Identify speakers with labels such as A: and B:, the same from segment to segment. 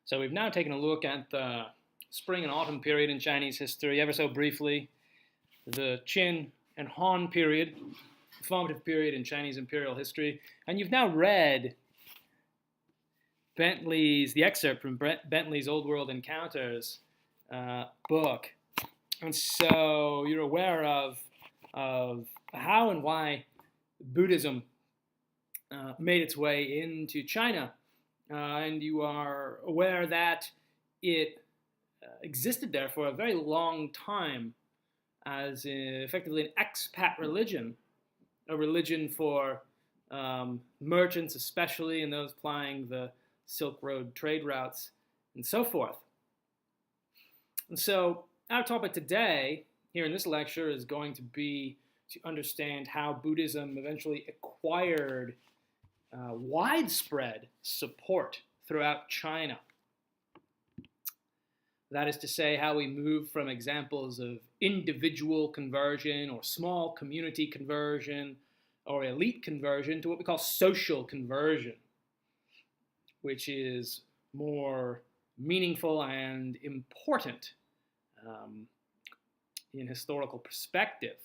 A: So we've now taken a look at the spring and autumn period in Chinese history, ever so briefly, the Qin and Han period, formative period in Chinese imperial history, and you've now read the excerpt from Bentley's Old World Encounters book, and so you're aware of how and why Buddhism made its way into China, and you are aware that it existed there for a very long time as effectively an expat religion, a religion for merchants especially, and those plying the Silk Road trade routes, and so forth. And so our topic today, here in this lecture, is going to be to understand how Buddhism eventually acquired widespread support throughout China. That is to say, how we move from examples of individual conversion or small community conversion or elite conversion to what we call social conversion, which is more meaningful and important in historical perspective.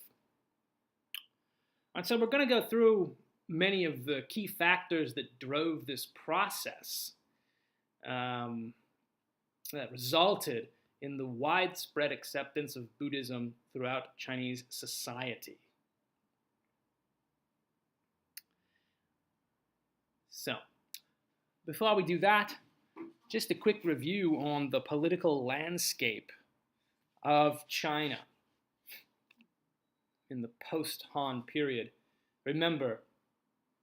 A: And so we're going to go through many of the key factors that drove this process that resulted in the widespread acceptance of Buddhism throughout Chinese society. So, before we do that, just a quick review on the political landscape of China in the post-Han period. Remember,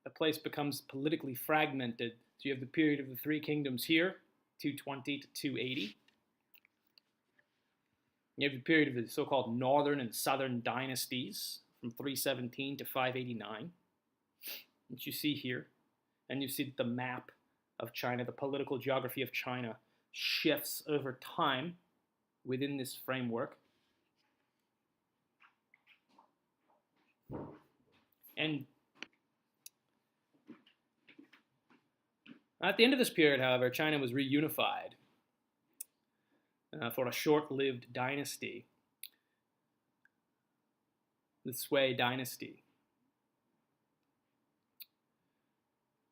A: the place becomes politically fragmented. So you have the period of the Three Kingdoms here, 220 to 280. You have the period of the so-called Northern and Southern dynasties from 317 to 589, which you see here. And you see that the map of China, the political geography of China, shifts over time within this framework. And at the end of this period, however, China was reunified for a short-lived dynasty, the Sui dynasty,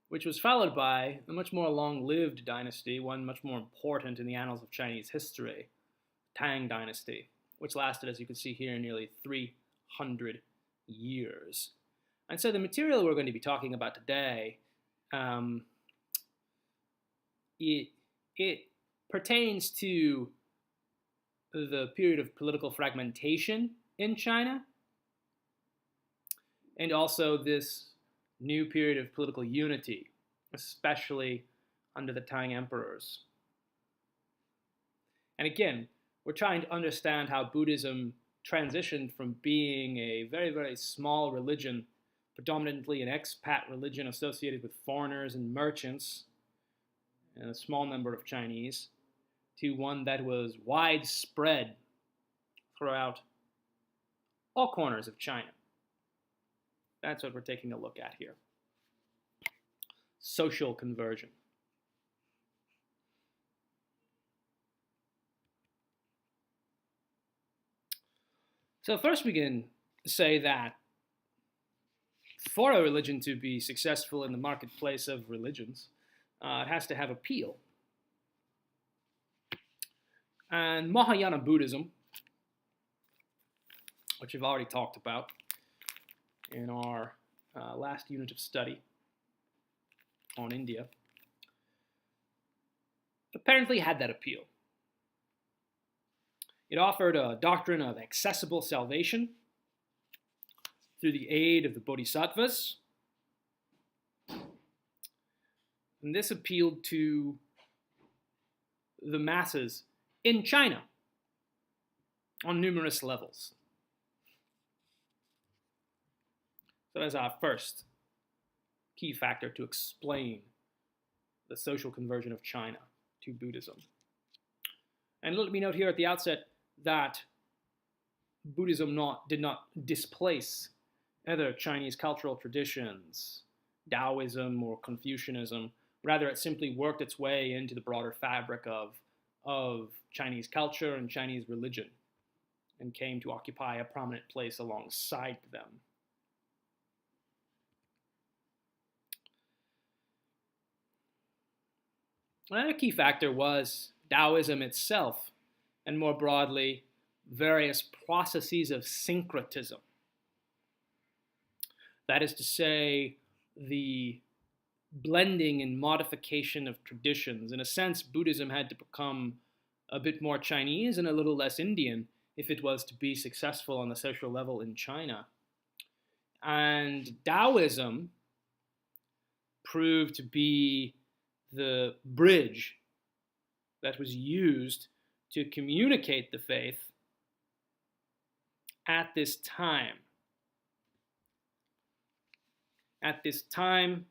A: which was followed by a much more long-lived dynasty, one much more important in the annals of Chinese history, Tang dynasty, which lasted, as you can see here, nearly 300 years. And so the material we're going to be talking about today, it pertains to the period of political fragmentation in China, and also this new period of political unity, especially under the Tang emperors. And again, we're trying to understand how Buddhism transitioned from being a very, very small religion, predominantly an expat religion associated with foreigners and merchants, and a small number of Chinese, to one that was widespread throughout all corners of China. That's what we're taking a look at here. Social conversion. So first we can say that for a religion to be successful in the marketplace of religions, it has to have appeal. And Mahayana Buddhism, which we've already talked about in our last unit of study on India, apparently had that appeal. It offered a doctrine of accessible salvation through the aid of the bodhisattvas. And this appealed to the masses in China on numerous levels. So that's our first key factor to explain the social conversion of China to Buddhism. And let me note here at the outset that Buddhism did not displace other Chinese cultural traditions, Taoism or Confucianism, Rather, it simply worked its way into the broader fabric of Chinese culture and Chinese religion and came to occupy a prominent place alongside them. Another key factor was Taoism itself, and more broadly, various processes of syncretism. That is to say, the blending and modification of traditions. In a sense, Buddhism had to become a bit more Chinese and a little less Indian if it was to be successful on the social level in China. And Taoism proved to be the bridge that was used to communicate the faith at this time. At this time,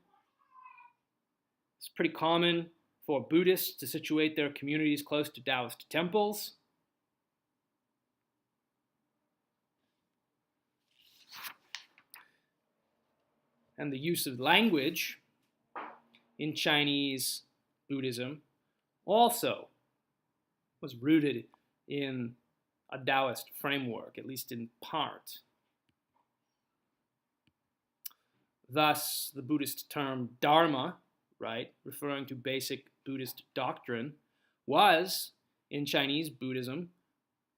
A: it's pretty common for Buddhists to situate their communities close to Taoist temples. And the use of language in Chinese Buddhism also was rooted in a Taoist framework, at least in part. Thus, the Buddhist term Dharma, right, referring to basic Buddhist doctrine, was, in Chinese Buddhism,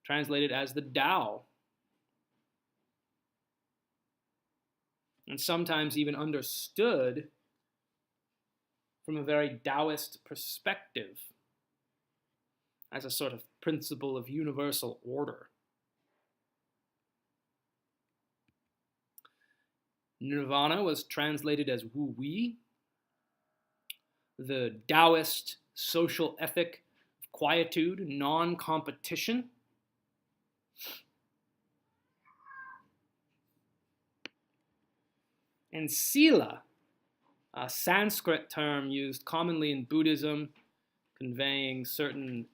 A: translated as the Tao, and sometimes even understood from a very Taoist perspective as a sort of principle of universal order. Nirvana was translated as Wu Wei, the Taoist social ethic of quietude, non-competition. And Sila, a Sanskrit term used commonly in Buddhism, conveying certain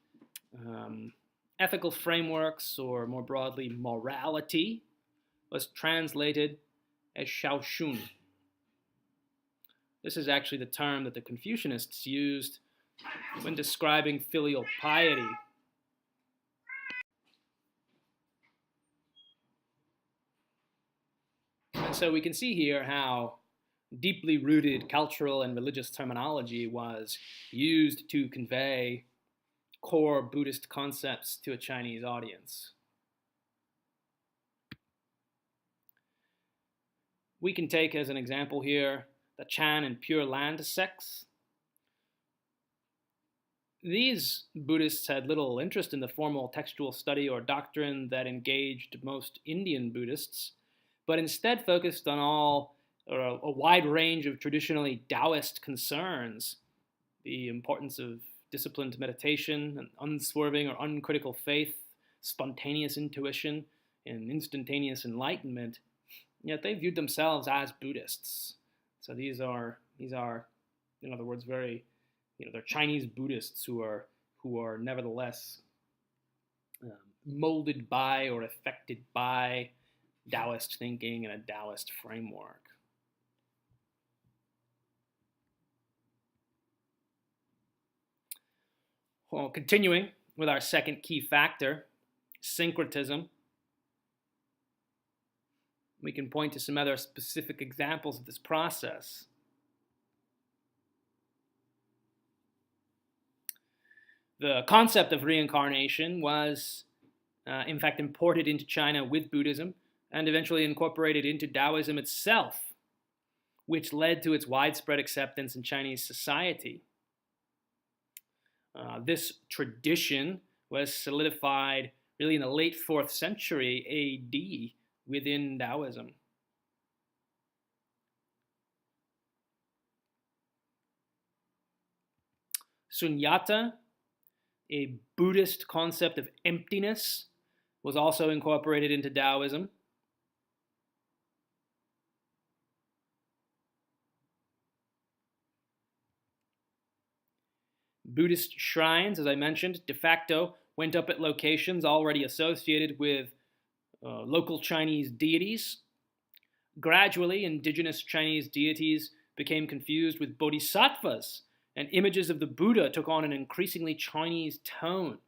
A: ethical frameworks, or more broadly, morality, was translated as Shaoxun. This is actually the term that the Confucianists used when describing filial piety. And so we can see here how deeply rooted cultural and religious terminology was used to convey core Buddhist concepts to a Chinese audience. We can take as an example here the Chan and Pure Land sects. These Buddhists had little interest in the formal textual study or doctrine that engaged most Indian Buddhists, but instead focused on a wide range of traditionally Taoist concerns: the importance of disciplined meditation, and unswerving or uncritical faith, spontaneous intuition, and instantaneous enlightenment. Yet they viewed themselves as Buddhists. So these are, in other words, very, they're Chinese Buddhists who are nevertheless molded by or affected by Taoist thinking and a Taoist framework. Well, continuing with our second key factor, syncretism, we can point to some other specific examples of this process. The concept of reincarnation was, in fact, imported into China with Buddhism and eventually incorporated into Taoism itself, which led to its widespread acceptance in Chinese society. This tradition was solidified really in the late 4th century AD within Taoism. Sunyata, a Buddhist concept of emptiness, was also incorporated into Taoism. Buddhist shrines, as I mentioned, de facto went up at locations already associated with local Chinese deities. Gradually, indigenous Chinese deities became confused with bodhisattvas and images of the Buddha took on an increasingly Chinese tone.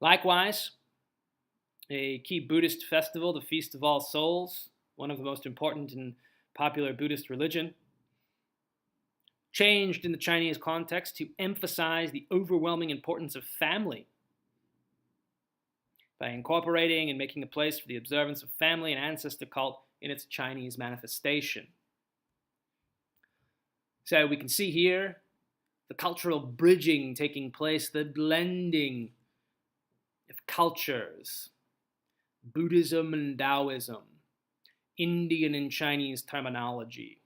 A: Likewise, a key Buddhist festival, the Feast of All Souls, one of the most important in popular Buddhist religion, changed in the Chinese context to emphasize the overwhelming importance of family by incorporating and making a place for the observance of family and ancestor cult in its Chinese manifestation. So we can see here the cultural bridging taking place, the blending of cultures, Buddhism and Taoism, Indian and Chinese terminology,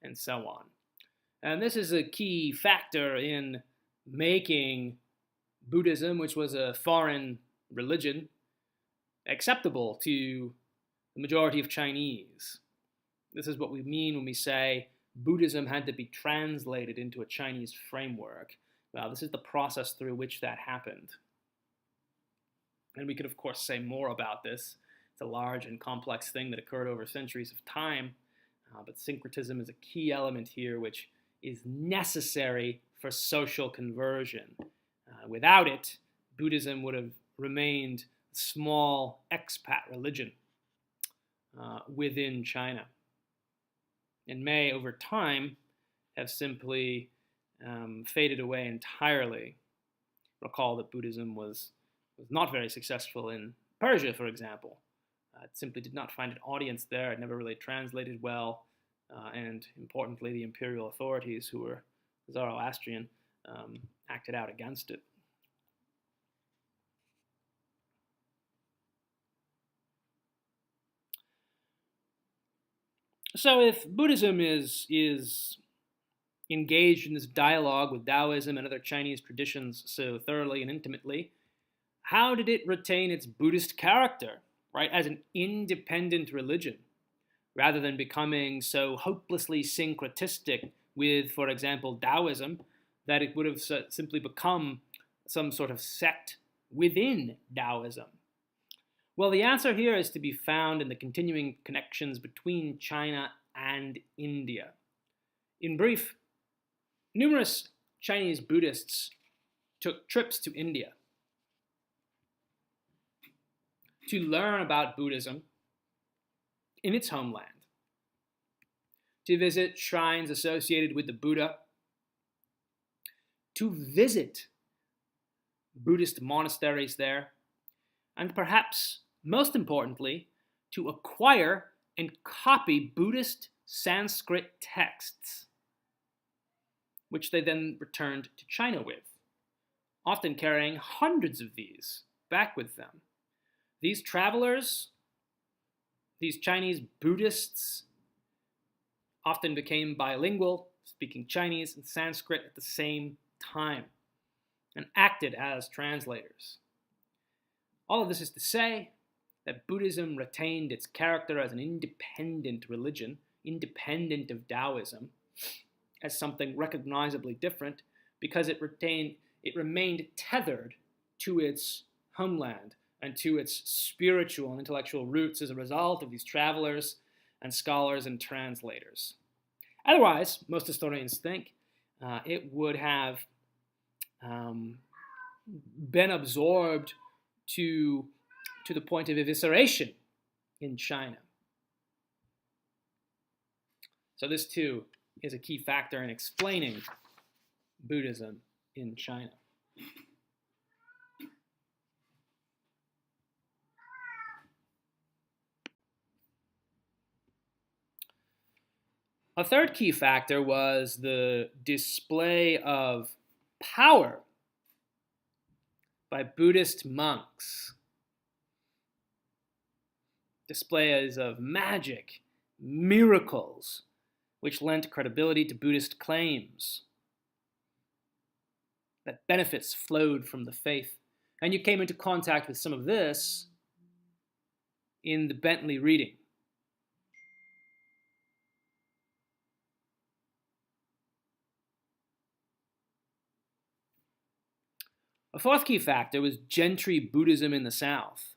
A: and so on. And this is a key factor in making Buddhism, which was a foreign religion, acceptable to the majority of Chinese. This is what we mean when we say Buddhism had to be translated into a Chinese framework. Well, this is the process through which that happened. And we could, of course, say more about this. It's a large and complex thing that occurred over centuries of time, but syncretism is a key element here which is necessary for social conversion. Without it, Buddhism would have remained a small expat religion within China, and may, over time, have simply faded away entirely. Recall that Buddhism was not very successful in Persia, for example. It simply did not find an audience there. It never really translated well. And importantly, the imperial authorities, who were Zoroastrian, acted out against it. So if Buddhism is engaged in this dialogue with Taoism and other Chinese traditions so thoroughly and intimately, how did it retain its Buddhist character, right, as an independent religion, rather than becoming so hopelessly syncretistic with, for example, Taoism, that it would have simply become some sort of sect within Taoism? Well, the answer here is to be found in the continuing connections between China and India. In brief, numerous Chinese Buddhists took trips to India to learn about Buddhism in its homeland, to visit shrines associated with the Buddha, to visit Buddhist monasteries there, and perhaps most importantly, to acquire and copy Buddhist Sanskrit texts, which they then returned to China with, often carrying hundreds of these back with them. These travelers, these Chinese Buddhists, often became bilingual, speaking Chinese and Sanskrit at the same time, and acted as translators. All of this is to say that Buddhism retained its character as an independent religion, independent of Taoism, as something recognizably different, because it remained tethered to its homeland and to its spiritual and intellectual roots as a result of these travelers and scholars and translators. Otherwise, most historians think it would have been absorbed to the point of evisceration in China. So this too is a key factor in explaining Buddhism in China. A third key factor was the display of power by Buddhist monks. Displays of magic, miracles, which lent credibility to Buddhist claims that benefits flowed from the faith. And you came into contact with some of this in the Bentley reading. A fourth key factor was gentry Buddhism in the South.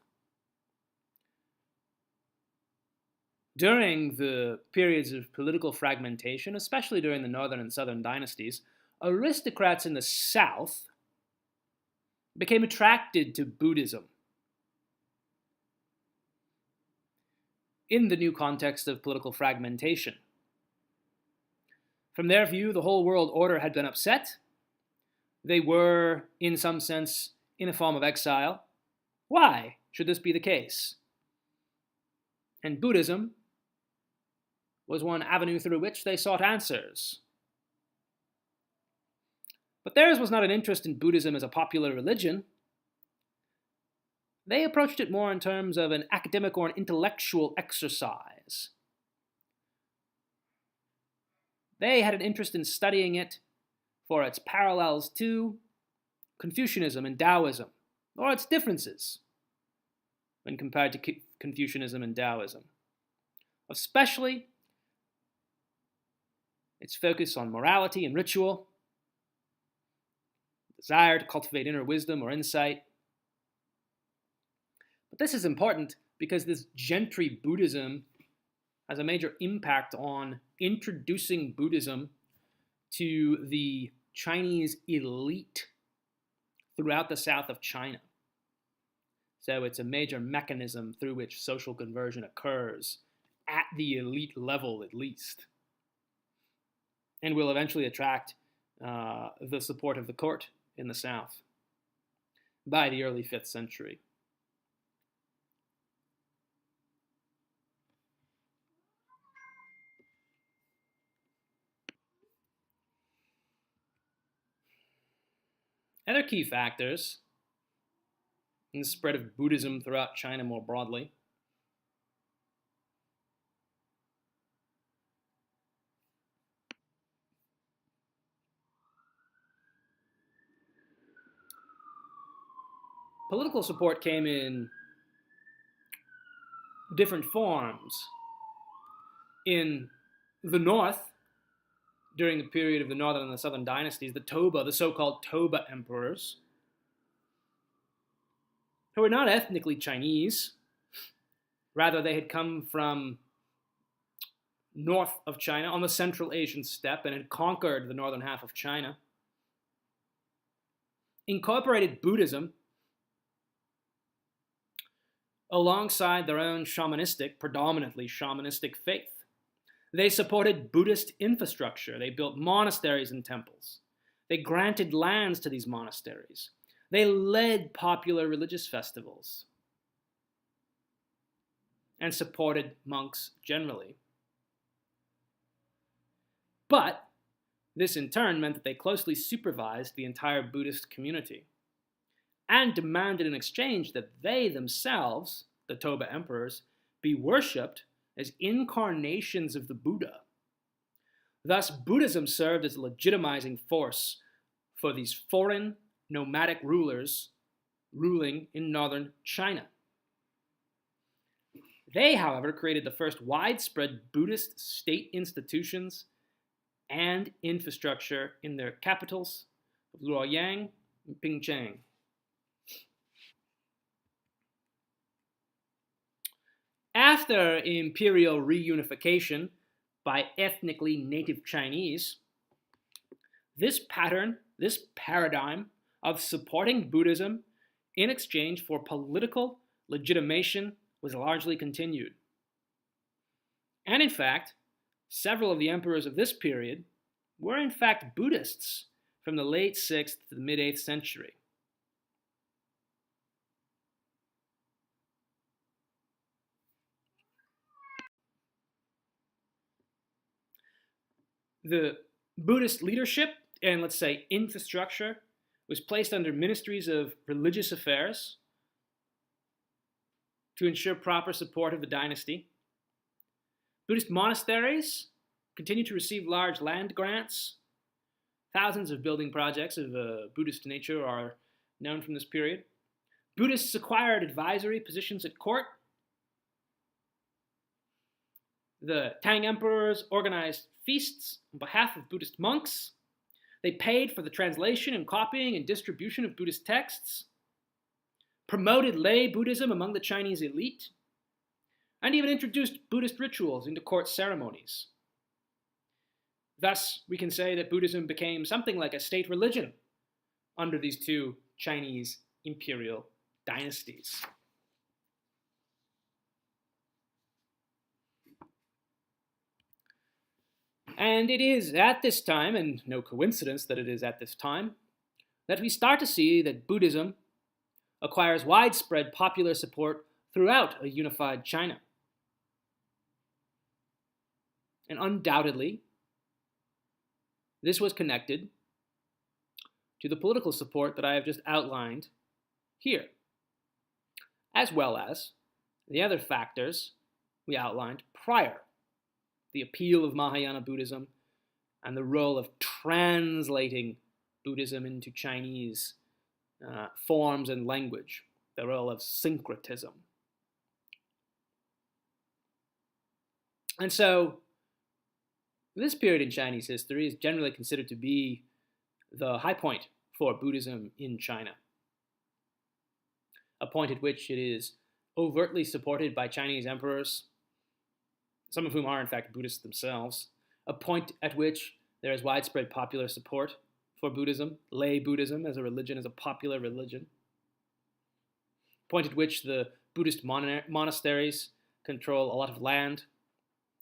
A: During the periods of political fragmentation, especially during the northern and southern dynasties, aristocrats in the south became attracted to Buddhism in the new context of political fragmentation. From their view, the whole world order had been upset. They were, in some sense, in a form of exile. Why should this be the case? And Buddhism was one avenue through which they sought answers. But theirs was not an interest in Buddhism as a popular religion. They approached it more in terms of an academic or an intellectual exercise. They had an interest in studying it for its parallels to Confucianism and Taoism, or its differences when compared to Confucianism and Taoism, especially its focus on morality and ritual, desire to cultivate inner wisdom or insight. But this is important because this gentry Buddhism has a major impact on introducing Buddhism to the Chinese elite throughout the south of China. So it's a major mechanism through which social conversion occurs, at the elite level at least, and will eventually attract the support of the court in the south by the early 5th century. Other key factors in the spread of Buddhism throughout China more broadly political support came in different forms. In the north, during the period of the northern and the southern dynasties, the so-called Toba emperors, who were not ethnically Chinese, rather they had come from north of China on the Central Asian steppe and had conquered the northern half of China, incorporated Buddhism alongside their own predominantly shamanistic faith. They supported Buddhist infrastructure. They built monasteries and temples. They granted lands to these monasteries. They led popular religious festivals and supported monks generally. But this in turn meant that they closely supervised the entire Buddhist community and demanded in exchange that they themselves, the Toba emperors, be worshipped as incarnations of the Buddha. Thus, Buddhism served as a legitimizing force for these foreign nomadic rulers ruling in northern China. They, however, created the first widespread Buddhist state institutions and infrastructure in their capitals of Luoyang and Pingcheng. After imperial reunification by ethnically native Chinese, this paradigm of supporting Buddhism in exchange for political legitimation was largely continued. And in fact, several of the emperors of this period were in fact Buddhists from the late 6th to the mid 8th century. The Buddhist leadership and, let's say, infrastructure was placed under ministries of religious affairs to ensure proper support of the dynasty. Buddhist monasteries continued to receive large land grants. Thousands of building projects of Buddhist nature are known from this period. Buddhists acquired advisory positions at court. The Tang emperors organized feasts on behalf of Buddhist monks. They paid for the translation and copying and distribution of Buddhist texts, promoted lay Buddhism among the Chinese elite, and even introduced Buddhist rituals into court ceremonies. Thus, we can say that Buddhism became something like a state religion under these two Chinese imperial dynasties. And it is at this time, and no coincidence that it is at this time, that we start to see that Buddhism acquires widespread popular support throughout a unified China. And undoubtedly, this was connected to the political support that I have just outlined here, as well as the other factors we outlined prior: the appeal of Mahayana Buddhism and the role of translating Buddhism into Chinese forms and language, the role of syncretism. And so, this period in Chinese history is generally considered to be the high point for Buddhism in China, a point at which it is overtly supported by Chinese emperors, some of whom are in fact Buddhists themselves, a point at which there is widespread popular support for Buddhism, lay Buddhism as a religion, as a popular religion, a point at which the Buddhist monasteries control a lot of land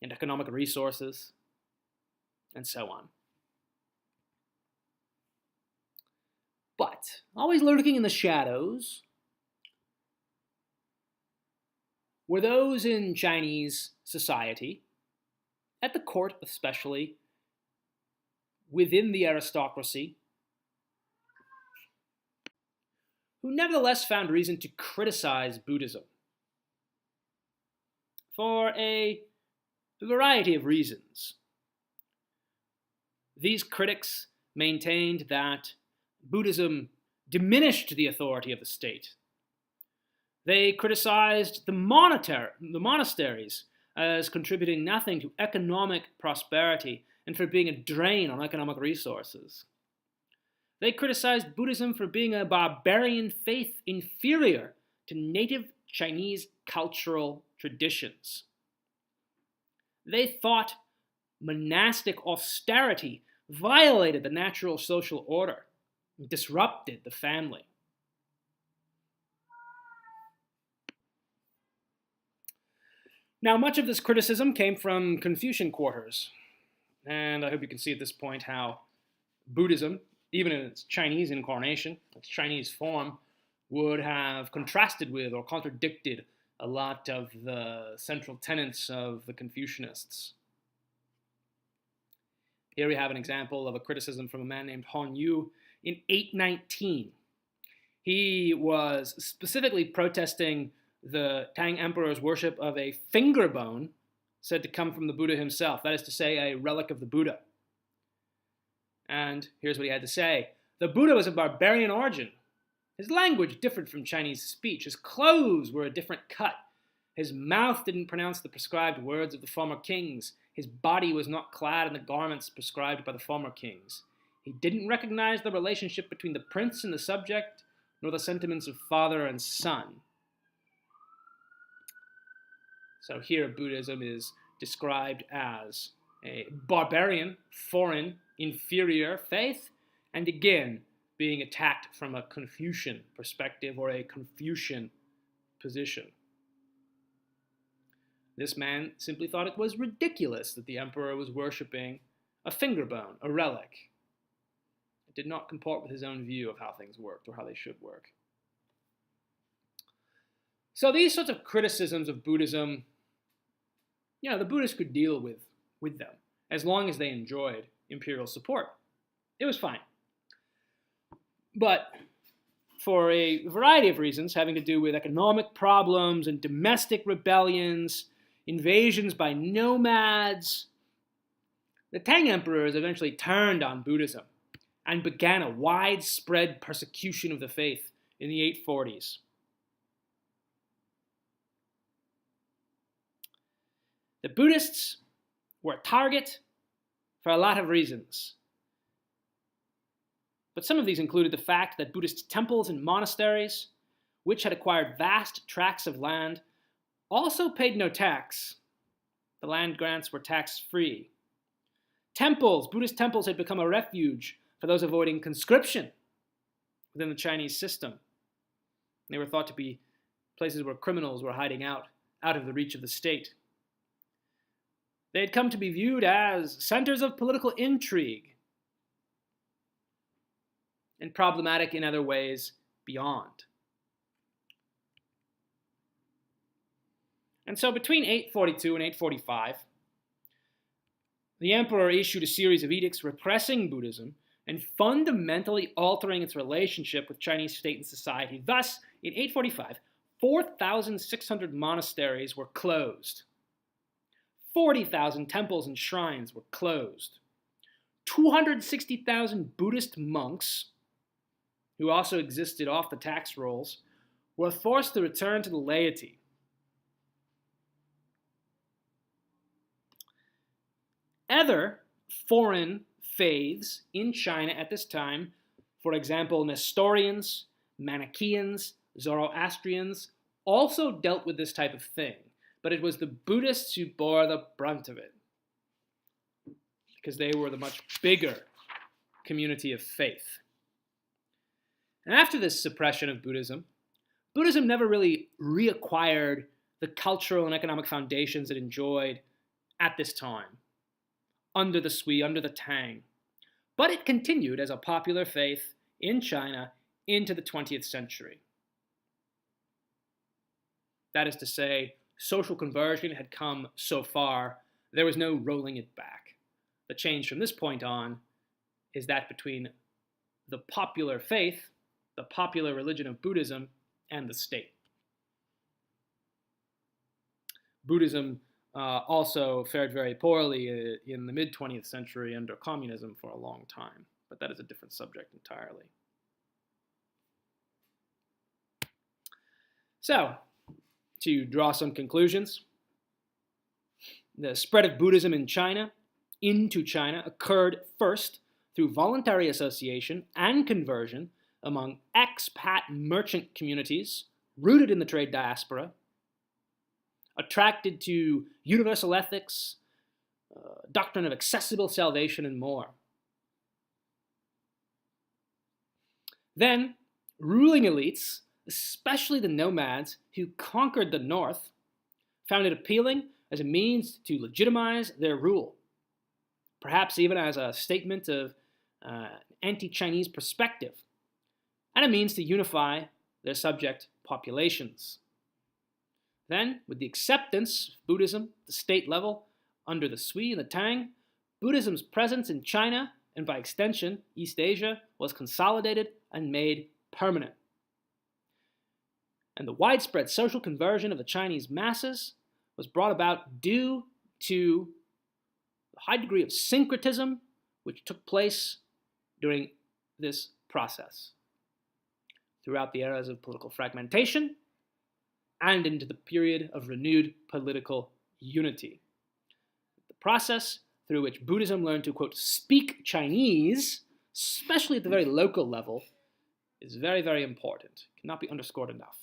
A: and economic resources, and so on. But, always lurking in the shadows, were those in Chinese society, at the court especially, within the aristocracy, who nevertheless found reason to criticize Buddhism for a variety of reasons. These critics maintained that Buddhism diminished the authority of the state. They criticized the monasteries as contributing nothing to economic prosperity and for being a drain on economic resources. They criticized Buddhism for being a barbarian faith inferior to native Chinese cultural traditions. They thought monastic austerity violated the natural social order and disrupted the family. Now, much of this criticism came from Confucian quarters, and I hope you can see at this point how Buddhism, even in its Chinese incarnation, its Chinese form, would have contrasted with or contradicted a lot of the central tenets of the Confucianists. Here we have an example of a criticism from a man named Hon Yu in 819. He was specifically protesting the Tang Emperor's worship of a finger bone said to come from the Buddha himself, that is to say, a relic of the Buddha. And here's what he had to say. The Buddha was of barbarian origin. His language differed from Chinese speech. His clothes were a different cut. His mouth didn't pronounce the prescribed words of the former kings. His body was not clad in the garments prescribed by the former kings. He didn't recognize the relationship between the prince and the subject, nor the sentiments of father and son. So here Buddhism is described as a barbarian, foreign, inferior faith, and again being attacked from a Confucian perspective or a Confucian position. This man simply thought it was ridiculous that the emperor was worshipping a finger bone, a relic. It did not comport with his own view of how things worked or how they should work. So these sorts of criticisms of Buddhism, the Buddhists could deal with them as long as they enjoyed imperial support. It was fine. But for a variety of reasons having to do with economic problems and domestic rebellions, invasions by nomads, the Tang emperors eventually turned on Buddhism and began a widespread persecution of the faith in the 840s. The Buddhists were a target for a lot of reasons. But some of these included the fact that Buddhist temples and monasteries, which had acquired vast tracts of land, also paid no tax. The land grants were tax-free. Temples, Buddhist temples, had become a refuge for those avoiding conscription within the Chinese system. They were thought to be places where criminals were hiding out of the reach of the state. They had come to be viewed as centers of political intrigue and problematic in other ways beyond. And so between 842 and 845, the emperor issued a series of edicts repressing Buddhism and fundamentally altering its relationship with Chinese state and society. Thus, in 845, 4,600 monasteries were closed. 40,000 temples and shrines were closed. 260,000 Buddhist monks, who also existed off the tax rolls, were forced to return to the laity. Other foreign faiths in China at this time, for example, Nestorians, Manichaeans, Zoroastrians, also dealt with this type of thing. But it was the Buddhists who bore the brunt of it, because they were the much bigger community of faith. And after this suppression of Buddhism, Buddhism never really reacquired the cultural and economic foundations it enjoyed at this time, under the Sui, under the Tang. But it continued as a popular faith in China into the 20th century. That is to say, social conversion had come so far, there was no rolling it back. The change from this point on is that between the popular faith, the popular religion of Buddhism, and the state. Buddhism also fared very poorly in the mid-20th century under communism for a long time, but that is a different subject entirely. So, to draw some conclusions, the spread of Buddhism in China, into China, occurred first through voluntary association and conversion among expat merchant communities rooted in the trade diaspora, attracted to universal ethics, doctrine of accessible salvation, and more. Then, ruling elites, especially the nomads who conquered the north, found it appealing as a means to legitimize their rule, perhaps even as a statement of anti-Chinese perspective, and a means to unify their subject populations. Then, with the acceptance of Buddhism at the state level under the Sui and the Tang, Buddhism's presence in China, and by extension East Asia, was consolidated and made permanent. And the widespread social conversion of the Chinese masses was brought about due to the high degree of syncretism which took place during this process, throughout the eras of political fragmentation and into the period of renewed political unity. The process through which Buddhism learned to, quote, speak Chinese, especially at the very local level, is very, very important. It cannot be underscored enough.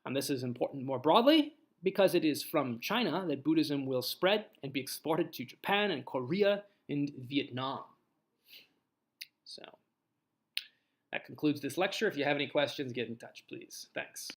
A: And this is important more broadly because it is from China that Buddhism will spread and be exported to Japan and Korea and Vietnam. So that concludes this lecture. If you have any questions, get in touch, please. Thanks.